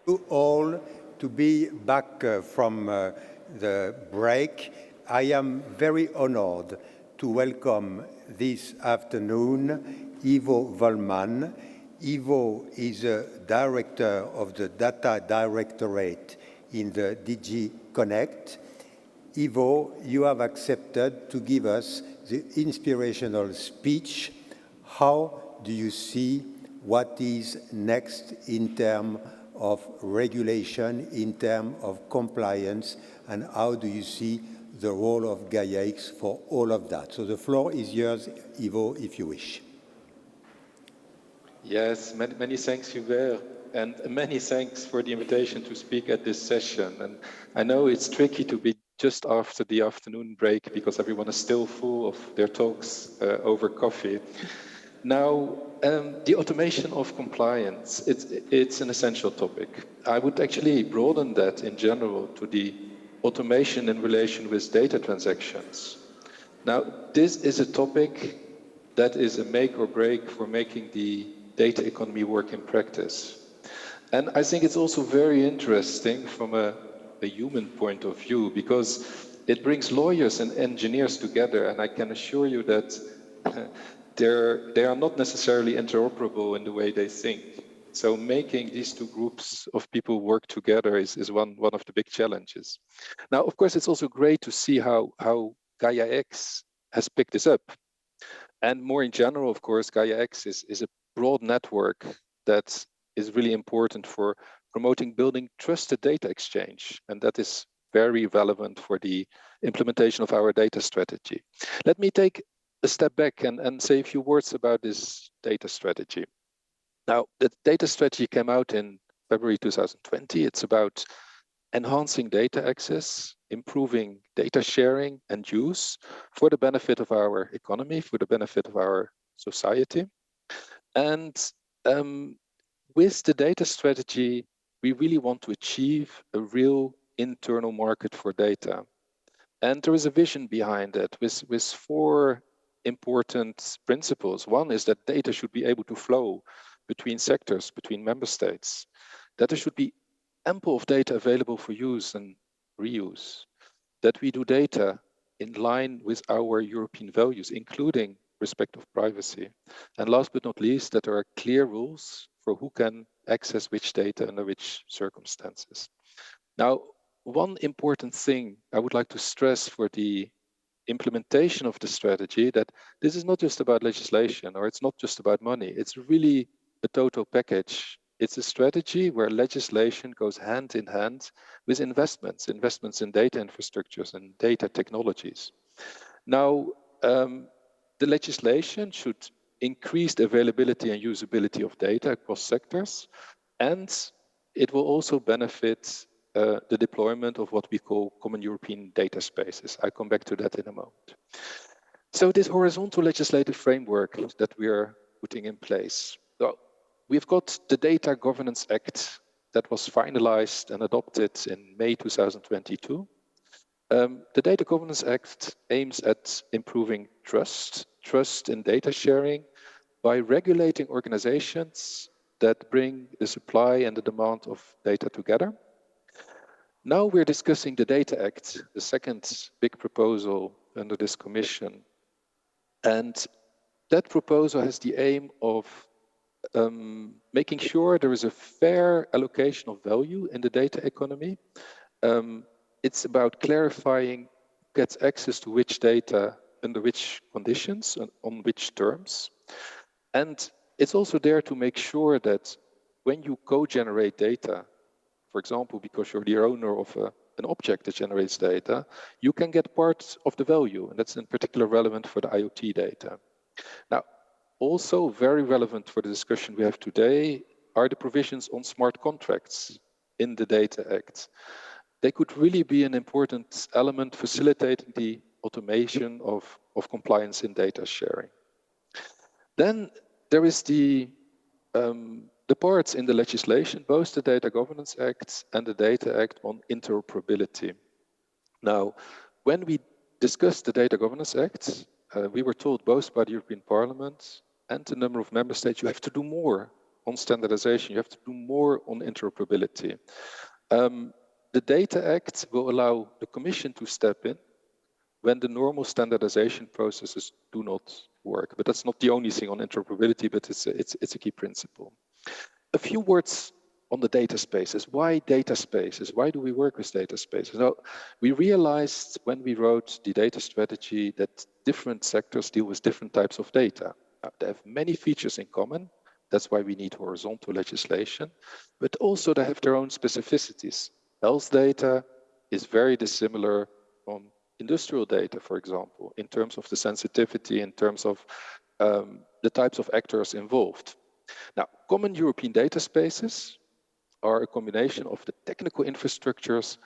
you all to be back from the break. I am very honored to welcome this afternoon Ivo Vollmann. Ivo is a director of the Data Directorate in the DG Connect. Ivo, you have accepted to give us the inspirational speech. How do you see what is next in terms of regulation, in terms of compliance, and how do you see the role of Gaia-X for all of that? So the floor is yours, Ivo, if you wish. Yes, many thanks, Hubert, and many thanks for the invitation to speak at this session. And I know it's tricky to be just after the afternoon break because everyone is still full of their talks over coffee. Now, the automation of compliance, it's an essential topic. I would actually broaden that in general to the automation in relation with data transactions. Now, this is a topic that is a make or break for making the data economy work in practice. And I think it's also very interesting from a human point of view because it brings lawyers and engineers together, and I can assure you that they are not necessarily interoperable in the way they think. So making these two groups of people work together is one of the big challenges. Now, of course, it's also great to see how Gaia-X has picked this up. And more in general, of course, Gaia-X is a broad network that is really important for promoting building trusted data exchange. And that is very relevant for the implementation of our data strategy. Let me take a step back and say a few words about this data strategy. Now, the data strategy came out in February 2020. It's about enhancing data access, improving data sharing and use for the benefit of our economy, for the benefit of our society. And with the data strategy, we really want to achieve a real internal market for data. And there is a vision behind it with four important principles. One is that data should be able to flow between sectors, between member states, that there should be ample of data available for use and reuse, that we do data in line with our European values, including respect of privacy. And last but not least, that there are clear rules for who can access which data under which circumstances. Now, one important thing I would like to stress for the implementation of the strategy, that this is not just about legislation or it's not just about money. It's really a total package. It's a strategy where legislation goes hand in hand with investments in data infrastructures and data technologies. Now, the legislation should increase the availability and usability of data across sectors, and it will also benefit the deployment of what we call common European data spaces. I'll come back to that in a moment. So this horizontal legislative framework that we are putting in place, well, we've got the Data Governance Act that was finalized and adopted in May 2022. The Data Governance Act aims at improving trust in data sharing by regulating organizations that bring the supply and the demand of data together. Now we're discussing the Data Act, the second big proposal under this commission. And that proposal has the aim of making sure there is a fair allocation of value in the data economy. It's about clarifying who gets access to which data, under which conditions, and on which terms. And it's also there to make sure that when you co-generate data, for example, because you're the owner of an object that generates data, you can get part of the value, and that's in particular relevant for the IoT data. Now, also very relevant for the discussion we have today are the provisions on smart contracts in the Data Act. They could really be an important element facilitating the automation of compliance in data sharing. Then there is the parts in the legislation, both the Data Governance Act and the Data Act on interoperability. Now, when we discussed the Data Governance Act, we were told both by the European Parliament and a number of member states, you have to do more on standardization. You have to do more on interoperability. The Data Act will allow the Commission to step in when the normal standardization processes do not work. But that's not the only thing on interoperability, but it's a key principle. A few words on the data spaces. Why data spaces? Why do we work with data spaces? Now, we realized when we wrote the data strategy that different sectors deal with different types of data. They have many features in common. That's why we need horizontal legislation, but also they have their own specificities. Health data is very dissimilar from industrial data, for example, in terms of the sensitivity, in terms of the types of actors involved. Now, common European data spaces are a combination of the technical infrastructures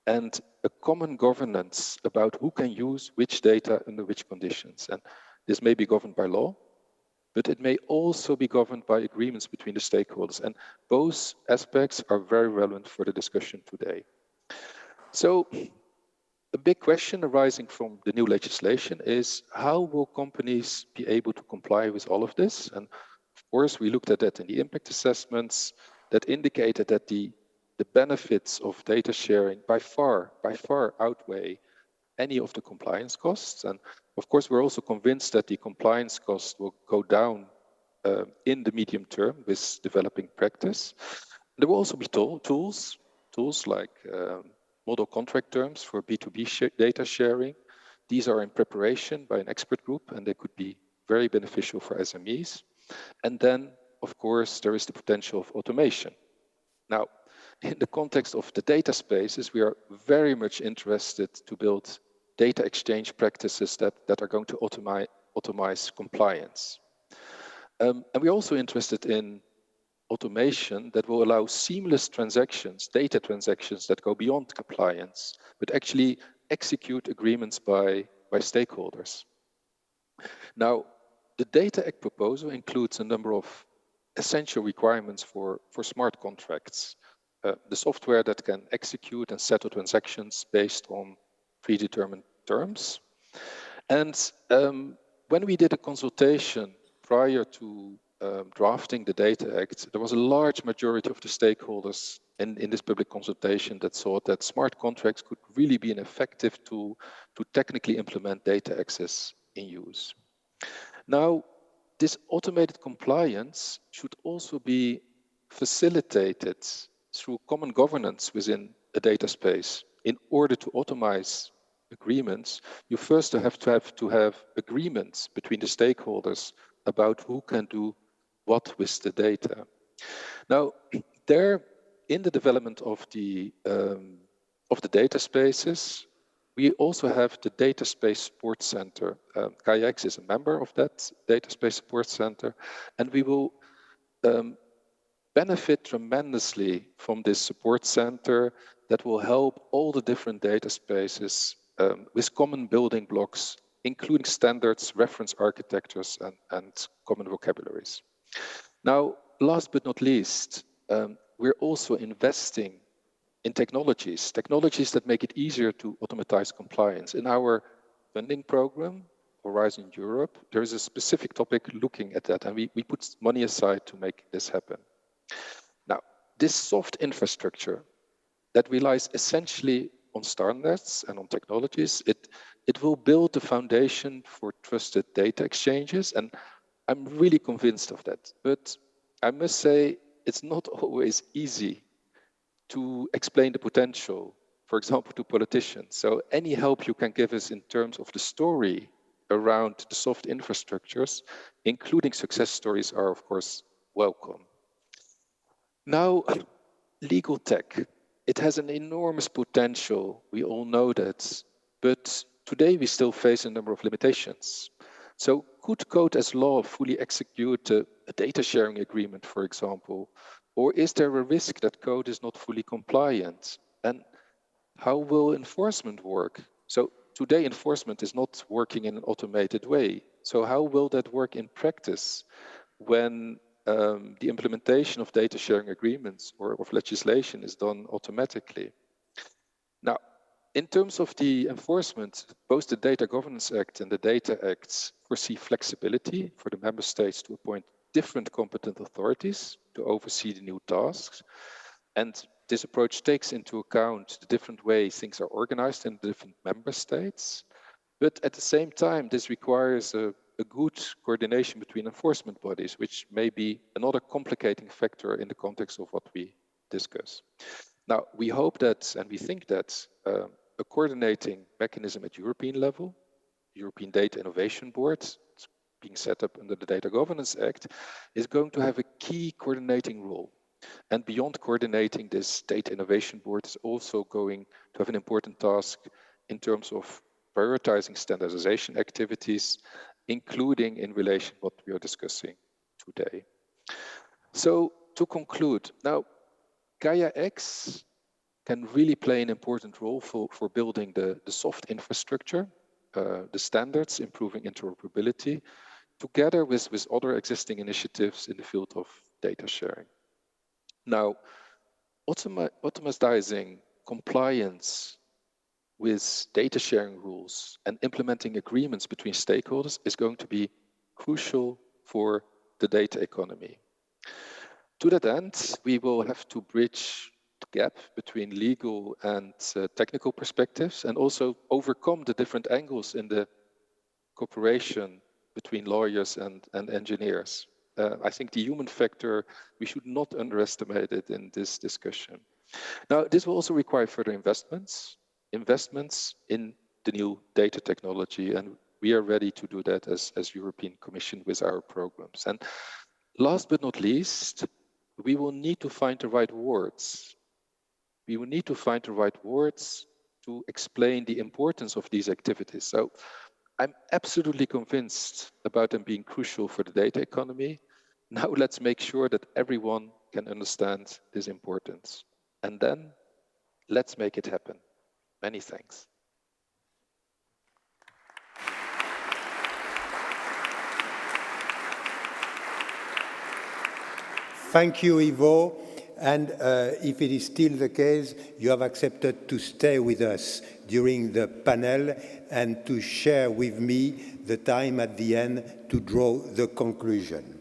and a common governance about who can use which data under which conditions. And this may be governed by law, but it may also be governed by agreements between the stakeholders. And both aspects are very relevant for the discussion today. So a big question arising from the new legislation is how will companies be able to comply with all of this? And of course, we looked at that in the impact assessments that indicated that the benefits of data sharing by far outweigh any of the compliance costs. And of course, we're also convinced that the compliance costs will go down in the medium term with developing practice. There will also be tools like model contract terms for B2B data sharing. These are in preparation by an expert group, and they could be very beneficial for SMEs. And then, of course, there is the potential of automation. Now, in the context of the data spaces, we are very much interested to build data exchange practices that are going to automate compliance. And we're also interested in automation that will allow seamless transactions, data transactions that go beyond compliance, but actually execute agreements by stakeholders. Now, the Data Act proposal includes a number of essential requirements for smart contracts, the software that can execute and settle transactions based on predetermined terms. And when we did a consultation prior to drafting the Data Act, there was a large majority of the stakeholders in this public consultation that thought that smart contracts could really be an effective tool to technically implement data access in use. Now, this automated compliance should also be facilitated through common governance within a data space. In order to automate agreements, you first have to have agreements between the stakeholders about who can do what with the data. Now, there, in the development of the data spaces, we also have the Data Space Support Center. Gaia-X is a member of that Data Space Support Center, and we will benefit tremendously from this support center that will help all the different data spaces with common building blocks, including standards, reference architectures, and common vocabularies. Now, last but not least, we're also investing in technologies that make it easier to automatize compliance. In our funding program, Horizon Europe, there is a specific topic looking at that, and we put money aside to make this happen. Now, this soft infrastructure that relies essentially on standards and on technologies, it will build the foundation for trusted data exchanges, and I'm really convinced of that. But I must say, it's not always easy to explain the potential, for example, to politicians. So any help you can give us in terms of the story around the soft infrastructures, including success stories, are of course welcome. Now, legal tech, it has an enormous potential, we all know that, but today we still face a number of limitations. So could code as law fully execute a data sharing agreement, for example? Or is there a risk that code is not fully compliant? And how will enforcement work? So today enforcement is not working in an automated way. So how will that work in practice when the implementation of data sharing agreements or of legislation is done automatically? Now, in terms of the enforcement, both the Data Governance Act and the Data Acts foresee flexibility for the member states to appoint different competent authorities to oversee the new tasks. And this approach takes into account the different ways things are organized in the different member states. But at the same time, this requires a good coordination between enforcement bodies, which may be another complicating factor in the context of what we discuss. Now, we hope that, and we think that, a coordinating mechanism at European level, European Data Innovation Board, being set up under the Data Governance Act, is going to have a key coordinating role. And beyond coordinating, this Data Innovation Board is also going to have an important task in terms of prioritizing standardization activities, including in relation to what we are discussing today. So to conclude, now, Gaia-X can really play an important role for building the soft infrastructure, the standards, improving interoperability, together with other existing initiatives in the field of data sharing. Now, automatizing compliance with data sharing rules and implementing agreements between stakeholders is going to be crucial for the data economy. To that end, we will have to bridge the gap between legal and technical perspectives, and also overcome the different angles in the cooperation between lawyers and engineers. I think the human factor, we should not underestimate it in this discussion. Now, this will also require further investments in the new data technology, and we are ready to do that as European Commission with our programs. And last but not least, we will need to find the right words. We will need to find the right words to explain the importance of these activities. So I'm absolutely convinced about them being crucial for the data economy. Now let's make sure that everyone can understand this importance. And then let's make it happen. Many thanks. Thank you, Ivo. And if it is still the case, you have accepted to stay with us during the panel and to share with me the time at the end to draw the conclusion.